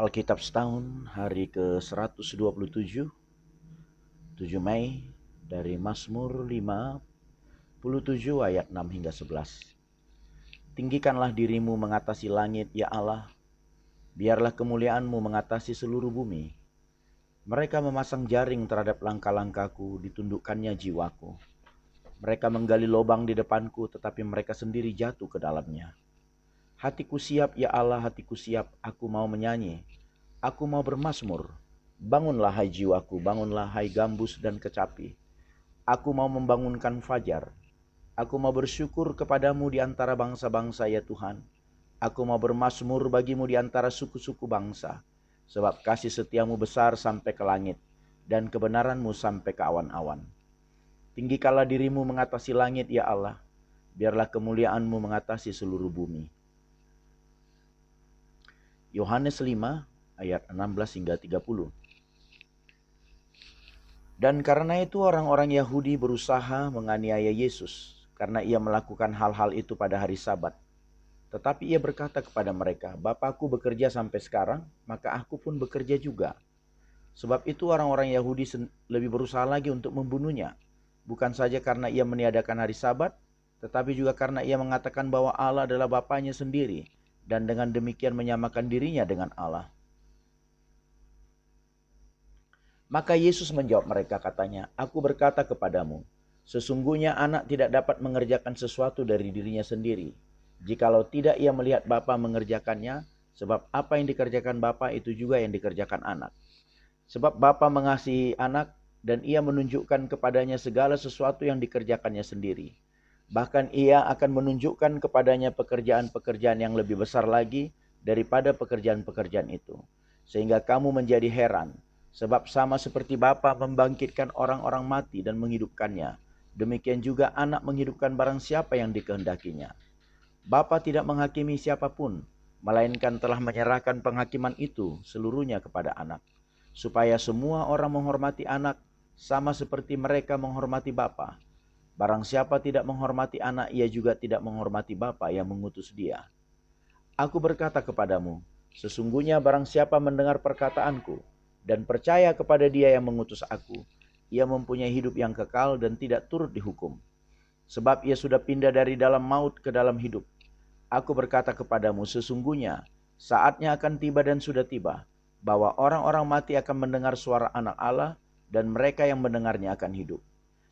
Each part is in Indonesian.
Alkitab setahun hari ke-127, 7 Mei dari Mazmur 57 ayat 6 hingga 11. Tinggikanlah dirimu mengatasi langit, ya Allah. Biarlah kemuliaan-Mu mengatasi seluruh bumi. Mereka memasang jaring terhadap langkah-langkahku, ditundukkannya jiwaku. Mereka menggali lubang di depanku, tetapi mereka sendiri jatuh ke dalamnya. Hatiku siap, ya Allah, hatiku siap, aku mau menyanyi. Aku mau bermazmur. Bangunlah hai jiwaku, bangunlah hai gambus dan kecapi. Aku mau membangunkan fajar. Aku mau bersyukur kepadamu di antara bangsa-bangsa, ya Tuhan. Aku mau bermazmur bagimu di antara suku-suku bangsa. Sebab kasih setiamu besar sampai ke langit, dan kebenaranmu sampai ke awan-awan. Tinggikanlah dirimu mengatasi langit, ya Allah. Biarlah kemuliaanmu mengatasi seluruh bumi. Yohanes 5 ayat 16 hingga 30. Dan karena itu orang-orang Yahudi berusaha menganiaya Yesus karena ia melakukan hal-hal itu pada hari Sabat. Tetapi ia berkata kepada mereka, Bapakku bekerja sampai sekarang, maka aku pun bekerja juga. Sebab itu orang-orang Yahudi lebih berusaha lagi untuk membunuhnya. Bukan saja karena ia meniadakan hari Sabat, tetapi juga karena ia mengatakan bahwa Allah adalah Bapanya sendiri, dan dengan demikian menyamakan dirinya dengan Allah. Maka Yesus menjawab mereka, katanya, Aku berkata kepadamu, sesungguhnya anak tidak dapat mengerjakan sesuatu dari dirinya sendiri, jikalau tidak ia melihat Bapa mengerjakannya, sebab apa yang dikerjakan Bapa itu juga yang dikerjakan anak. Sebab Bapa mengasihi anak, dan ia menunjukkan kepadanya segala sesuatu yang dikerjakannya sendiri. Bahkan ia akan menunjukkan kepadanya pekerjaan-pekerjaan yang lebih besar lagi daripada pekerjaan-pekerjaan itu. Sehingga kamu menjadi heran. Sebab sama seperti Bapa membangkitkan orang-orang mati dan menghidupkannya, demikian juga anak menghidupkan barang siapa yang dikehendakinya. Bapa tidak menghakimi siapapun, melainkan telah menyerahkan penghakiman itu seluruhnya kepada anak, supaya semua orang menghormati anak sama seperti mereka menghormati Bapa. Barang siapa tidak menghormati anak, ia juga tidak menghormati Bapa yang mengutus dia. Aku berkata kepadamu, sesungguhnya barang siapa mendengar perkataanku dan percaya kepada dia yang mengutus aku, ia mempunyai hidup yang kekal dan tidak turut dihukum. Sebab ia sudah pindah dari dalam maut ke dalam hidup. Aku berkata kepadamu, sesungguhnya saatnya akan tiba dan sudah tiba, bahwa orang-orang mati akan mendengar suara anak Allah, dan mereka yang mendengarnya akan hidup.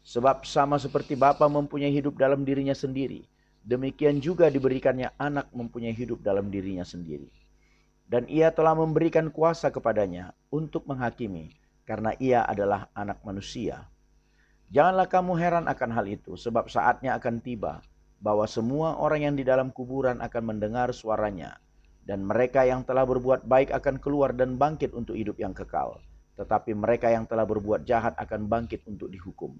Sebab sama seperti Bapa mempunyai hidup dalam dirinya sendiri, demikian juga diberikannya anak mempunyai hidup dalam dirinya sendiri. Dan ia telah memberikan kuasa kepadanya untuk menghakimi, karena ia adalah anak manusia. Janganlah kamu heran akan hal itu, sebab saatnya akan tiba, bahwa semua orang yang di dalam kuburan akan mendengar suaranya, dan mereka yang telah berbuat baik akan keluar dan bangkit untuk hidup yang kekal, tetapi mereka yang telah berbuat jahat akan bangkit untuk dihukum.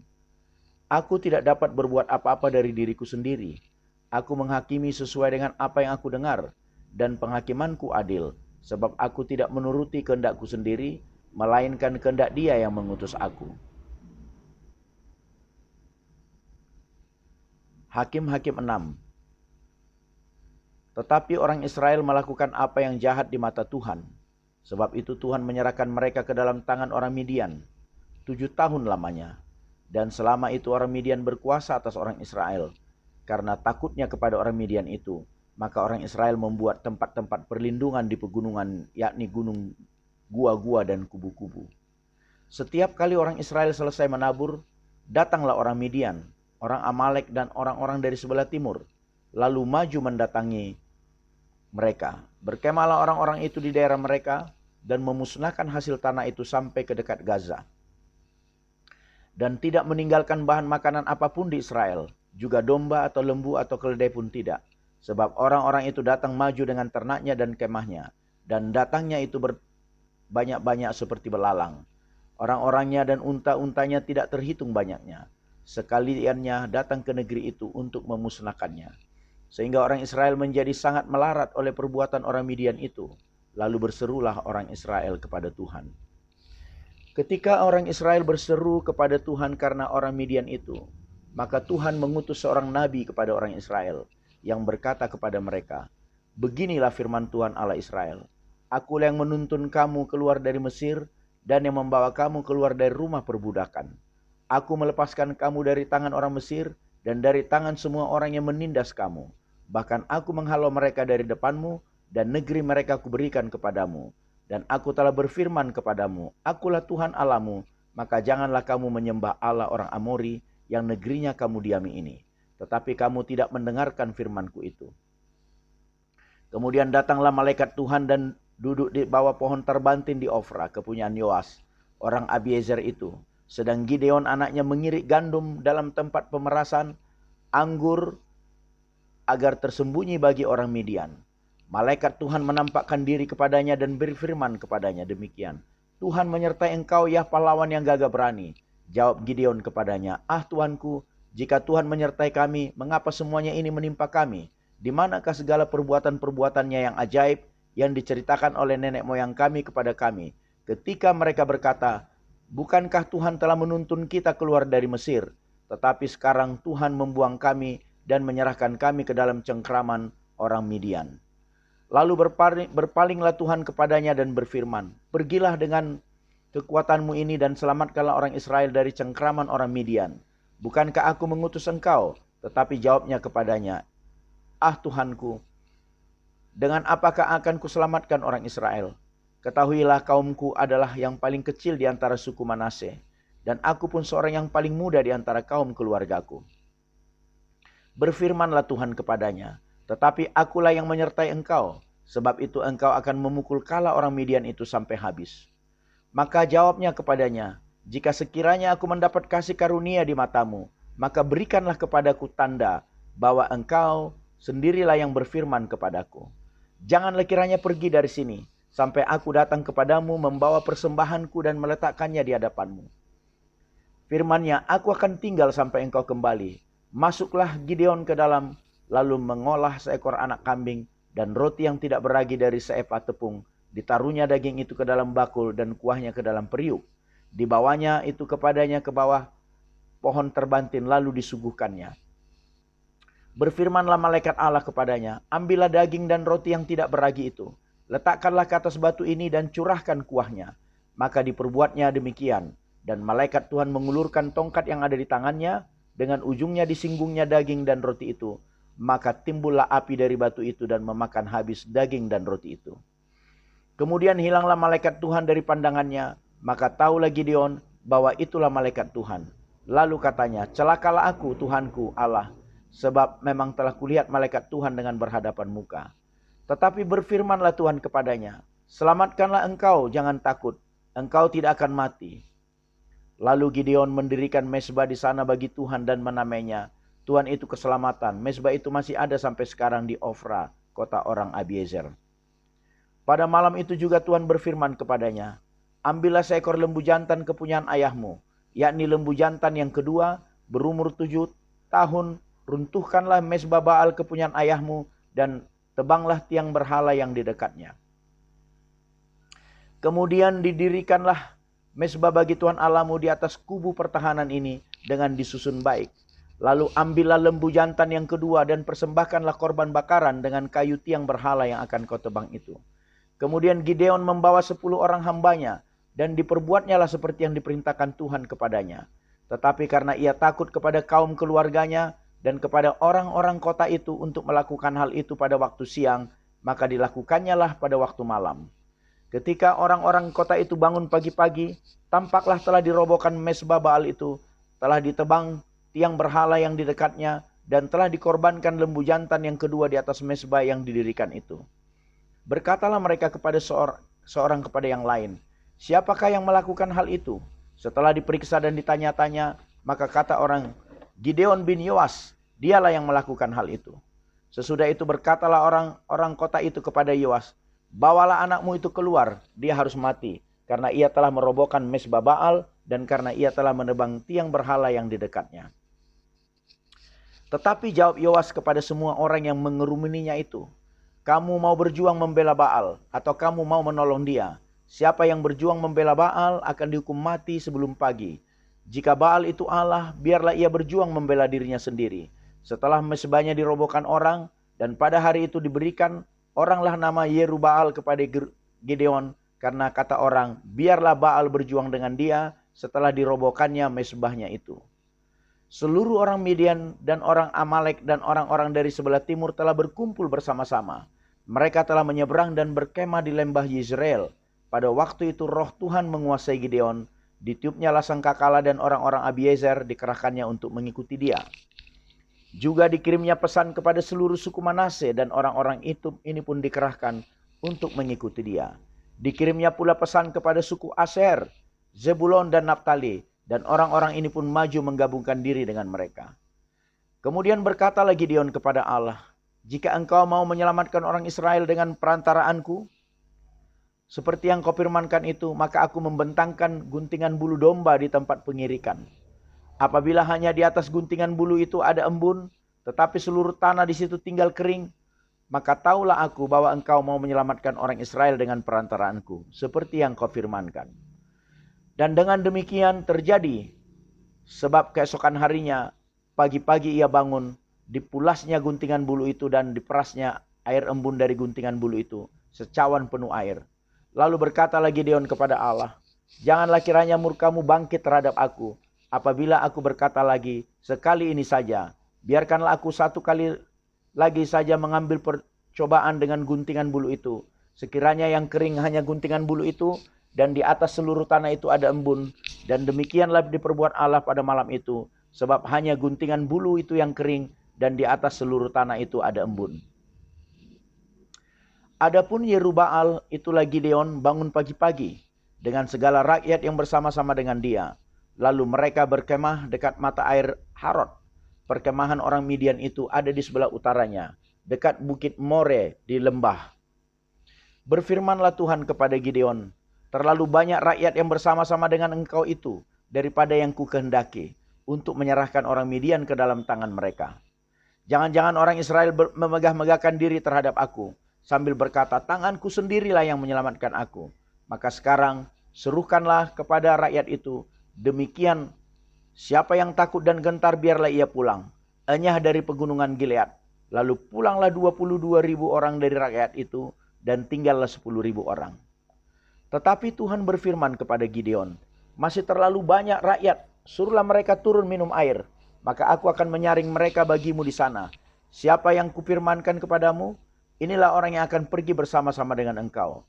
Aku tidak dapat berbuat apa-apa dari diriku sendiri. Aku menghakimi sesuai dengan apa yang aku dengar, dan penghakimanku adil, sebab aku tidak menuruti kehendakku sendiri, melainkan kehendak Dia yang mengutus aku. Hakim-Hakim 6. Tetapi orang Israel melakukan apa yang jahat di mata Tuhan. Sebab itu Tuhan menyerahkan mereka ke dalam tangan orang Midian 7 tahun lamanya. Dan selama itu orang Midian berkuasa atas orang Israel. Karena takutnya kepada orang Midian itu, maka orang Israel membuat tempat-tempat perlindungan di pegunungan, yakni gunung, gua-gua dan kubu-kubu. Setiap kali orang Israel selesai menabur, datanglah orang Midian, orang Amalek dan orang-orang dari sebelah timur, lalu maju mendatangi mereka. Berkemahlah orang-orang itu di daerah mereka dan memusnahkan hasil tanah itu sampai ke dekat Gaza. Dan tidak meninggalkan bahan makanan apapun di Israel, juga domba atau lembu atau keledai pun tidak. Sebab orang-orang itu datang maju dengan ternaknya dan kemahnya, dan datangnya itu banyak-banyak seperti belalang. Orang-orangnya dan unta-untanya tidak terhitung banyaknya. Sekaliannya datang ke negeri itu untuk memusnahkannya. Sehingga orang Israel menjadi sangat melarat oleh perbuatan orang Midian itu. Lalu berserulah orang Israel kepada Tuhan. Ketika orang Israel berseru kepada Tuhan karena orang Midian itu, maka Tuhan mengutus seorang nabi kepada orang Israel yang berkata kepada mereka, beginilah firman Tuhan Allah Israel, Akulah yang menuntun kamu keluar dari Mesir dan yang membawa kamu keluar dari rumah perbudakan. Aku melepaskan kamu dari tangan orang Mesir dan dari tangan semua orang yang menindas kamu. Bahkan aku menghalau mereka dari depanmu dan negeri mereka kuberikan kepadamu. Dan aku telah berfirman kepadamu, akulah Tuhan Allahmu, maka janganlah kamu menyembah Allah orang Amori yang negerinya kamu diami ini. Tetapi kamu tidak mendengarkan firmanku itu. Kemudian datanglah malaikat Tuhan dan duduk di bawah pohon terbantin di Ofra, kepunyaan Yoas, orang Abiezer itu. Sedang Gideon anaknya mengirik gandum dalam tempat pemerasan anggur agar tersembunyi bagi orang Midian. Malaikat Tuhan menampakkan diri kepadanya dan berfirman kepadanya demikian. Tuhan menyertai engkau ya pahlawan yang gagah berani. Jawab Gideon kepadanya, Tuanku, jika Tuhan menyertai kami, mengapa semuanya ini menimpa kami? Di manakah segala perbuatan-perbuatannya yang ajaib yang diceritakan oleh nenek moyang kami kepada kami? Ketika mereka berkata, bukankah Tuhan telah menuntun kita keluar dari Mesir? Tetapi sekarang Tuhan membuang kami dan menyerahkan kami ke dalam cengkraman orang Midian. Lalu berpalinglah Tuhan kepadanya dan berfirman, pergilah dengan kekuatanmu ini dan selamatkanlah orang Israel dari cengkraman orang Midian. Bukankah aku mengutus engkau? Tetapi jawabnya kepadanya, Tuhanku, dengan apakah akan kuselamatkan orang Israel? Ketahuilah kaumku adalah yang paling kecil di antara suku Manase, dan aku pun seorang yang paling muda di antara kaum keluargaku. Berfirmanlah Tuhan kepadanya, tetapi akulah yang menyertai engkau, sebab itu engkau akan memukul kala orang Midian itu sampai habis. Maka jawabnya kepadanya, jika sekiranya aku mendapat kasih karunia di matamu, maka berikanlah kepadaku tanda bahwa engkau sendirilah yang berfirman kepadaku. Janganlah kiranya pergi dari sini, sampai aku datang kepadamu membawa persembahanku dan meletakkannya di hadapanmu. Firman-Nya, aku akan tinggal sampai engkau kembali. Masuklah Gideon ke dalam, lalu mengolah seekor anak kambing dan roti yang tidak beragi dari seepa tepung. Ditaruhnya daging itu ke dalam bakul dan kuahnya ke dalam periuk. Dibawanya itu kepadanya ke bawah pohon terbantin, lalu disuguhkannya. Berfirmanlah malaikat Allah kepadanya, ambillah daging dan roti yang tidak beragi itu, letakkanlah ke atas batu ini dan curahkan kuahnya. Maka diperbuatnya demikian, dan malaikat Tuhan mengulurkan tongkat yang ada di tangannya, dengan ujungnya disinggungnya daging dan roti itu. Maka timbullah api dari batu itu dan memakan habis daging dan roti itu. Kemudian hilanglah malaikat Tuhan dari pandangannya, maka tahulah Gideon bahwa itulah malaikat Tuhan. Lalu katanya, celakalah aku Tuhanku Allah, sebab memang telah kulihat malaikat Tuhan dengan berhadapan muka. Tetapi berfirmanlah Tuhan kepadanya, selamatkanlah engkau, jangan takut, engkau tidak akan mati. Lalu Gideon mendirikan mezbah di sana bagi Tuhan dan menamainya, Tuhan itu keselamatan. Mezbah itu masih ada sampai sekarang di Ofra, kota orang Abiezer. Pada malam itu juga Tuhan berfirman kepadanya, ambillah seekor lembu jantan kepunyaan ayahmu, yakni lembu jantan yang kedua, berumur 7 tahun, runtuhkanlah mezbah Baal kepunyaan ayahmu dan tebanglah tiang berhala yang di dekatnya. Kemudian didirikanlah mezbah bagi Tuhan Allahmu di atas kubu pertahanan ini dengan disusun baik. Lalu ambillah lembu jantan yang kedua dan persembahkanlah korban bakaran dengan kayu tiang berhala yang akan kau tebang itu. Kemudian Gideon membawa 10 orang hambanya dan diperbuatnyalah seperti yang diperintahkan Tuhan kepadanya. Tetapi karena ia takut kepada kaum keluarganya dan kepada orang-orang kota itu untuk melakukan hal itu pada waktu siang, maka dilakukannya pada waktu malam. Ketika orang-orang kota itu bangun pagi-pagi, tampaklah telah dirobohkan mezbah Baal itu, telah ditebang tiang berhala yang di dekatnya, dan telah dikorbankan lembu jantan yang kedua di atas mezbah yang didirikan itu. Berkatalah mereka kepada seorang kepada yang lain, siapakah yang melakukan hal itu? Setelah diperiksa dan ditanya-tanya, maka kata orang, Gideon bin Yoas, dialah yang melakukan hal itu. Sesudah itu berkatalah orang kota itu kepada Yoas, bawalah anakmu itu keluar, dia harus mati, karena ia telah merobohkan mezbah Baal dan karena ia telah menebang tiang berhala yang di dekatnya. Tetapi jawab Yoas kepada semua orang yang mengerumuninya itu, kamu mau berjuang membela Baal atau kamu mau menolong dia? Siapa yang berjuang membela Baal akan dihukum mati sebelum pagi. Jika Baal itu Allah, biarlah ia berjuang membela dirinya sendiri. Setelah mezbahnya dirobohkan orang, dan pada hari itu diberikan oranglah nama Yerubaal Gideon, karena kata orang, biarlah Baal berjuang dengan dia setelah dirobohkannya mezbahnya itu. Seluruh orang Midian dan orang Amalek dan orang-orang dari sebelah timur telah berkumpul bersama-sama. Mereka telah menyeberang dan berkemah di lembah Yizreel. Pada waktu itu roh Tuhan menguasai Gideon. Ditiupnyalah sangkakala dan orang-orang Abiezer dikerahkannya untuk mengikuti dia. Juga dikirimnya pesan kepada seluruh suku Manase dan orang-orang itu ini pun dikerahkan untuk mengikuti dia. Dikirimnya pula pesan kepada suku Aser, Zebulon dan Naftali, dan orang-orang ini pun maju menggabungkan diri dengan mereka. Kemudian berkatalah Gideon kepada Allah, jika engkau mau menyelamatkan orang Israel dengan perantaraanku, seperti yang kau firmankan itu, maka aku membentangkan guntingan bulu domba di tempat pengirikan. Apabila hanya di atas guntingan bulu itu ada embun, tetapi seluruh tanah di situ tinggal kering, maka taulah aku bahwa engkau mau menyelamatkan orang Israel dengan perantaraanku, seperti yang kau firmankan. Dan dengan demikian terjadi, sebab keesokan harinya, pagi-pagi ia bangun, dipulasnya guntingan bulu itu dan diperasnya air embun dari guntingan bulu itu, secawan penuh air. Lalu berkatalah Gideon kepada Allah, janganlah kiranya murkamu bangkit terhadap aku, apabila aku berkata lagi, sekali ini saja, biarkanlah aku satu kali lagi saja mengambil percobaan dengan guntingan bulu itu. Sekiranya yang kering hanya guntingan bulu itu, dan di atas seluruh tanah itu ada embun, dan demikianlah diperbuat Allah pada malam itu, sebab hanya guntingan bulu itu yang kering, dan di atas seluruh tanah itu ada embun. Adapun Yerubbaal, itulah Gideon, bangun pagi-pagi dengan segala rakyat yang bersama-sama dengan dia. Lalu mereka berkemah dekat mata air Harod. Perkemahan orang Midian itu ada di sebelah utaranya, dekat bukit More di lembah. Berfirmanlah Tuhan kepada Gideon, terlalu banyak rakyat yang bersama-sama dengan engkau itu daripada yang kukehendaki untuk menyerahkan orang Midian ke dalam tangan mereka. Jangan-jangan orang Israel memegah-megahkan diri terhadap aku, sambil berkata, tanganku sendirilah yang menyelamatkan aku. Maka sekarang serukanlah kepada rakyat itu, demikian siapa yang takut dan gentar biarlah ia pulang, enyah dari pegunungan Gilead. Lalu pulanglah 22.000 orang dari rakyat itu, dan tinggallah 10.000 orang. Tetapi Tuhan berfirman kepada Gideon, masih terlalu banyak rakyat, suruhlah mereka turun minum air, maka aku akan menyaring mereka bagimu di sana. Siapa yang kupirmankan kepadamu, inilah orang yang akan pergi bersama-sama dengan engkau.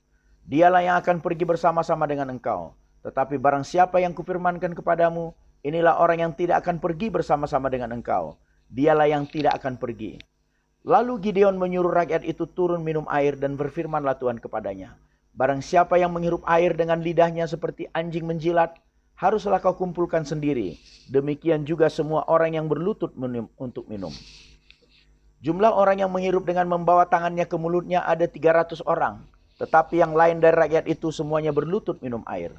Dialah yang akan pergi bersama-sama dengan engkau. Tetapi barang siapa yang kupirmankan kepadamu, inilah orang yang tidak akan pergi bersama-sama dengan engkau. Dialah yang tidak akan pergi. Lalu Gideon menyuruh rakyat itu turun minum air, dan berfirmanlah Tuhan kepadanya, barang siapa yang menghirup air dengan lidahnya seperti anjing menjilat, haruslah kau kumpulkan sendiri. Demikian juga semua orang yang berlutut untuk minum. Jumlah orang yang menghirup dengan membawa tangannya ke mulutnya ada 300 orang. Tetapi yang lain dari rakyat itu semuanya berlutut minum air.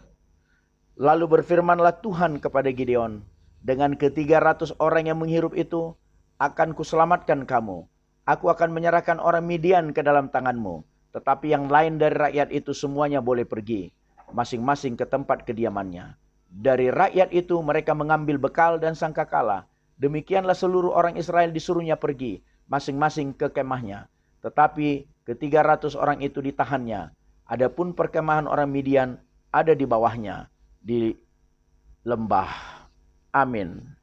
Lalu berfirmanlah Tuhan kepada Gideon, dengan ke-300 orang yang menghirup itu, akan kuselamatkan kamu. Aku akan menyerahkan orang Midian ke dalam tanganmu. Tetapi yang lain dari rakyat itu semuanya boleh pergi, masing-masing ke tempat kediamannya. Dari rakyat itu mereka mengambil bekal dan sangkakala. Demikianlah seluruh orang Israel disuruhnya pergi, masing-masing ke kemahnya. Tetapi ke-300 orang itu ditahannya. Adapun perkemahan orang Midian ada di bawahnya, di lembah. Amin.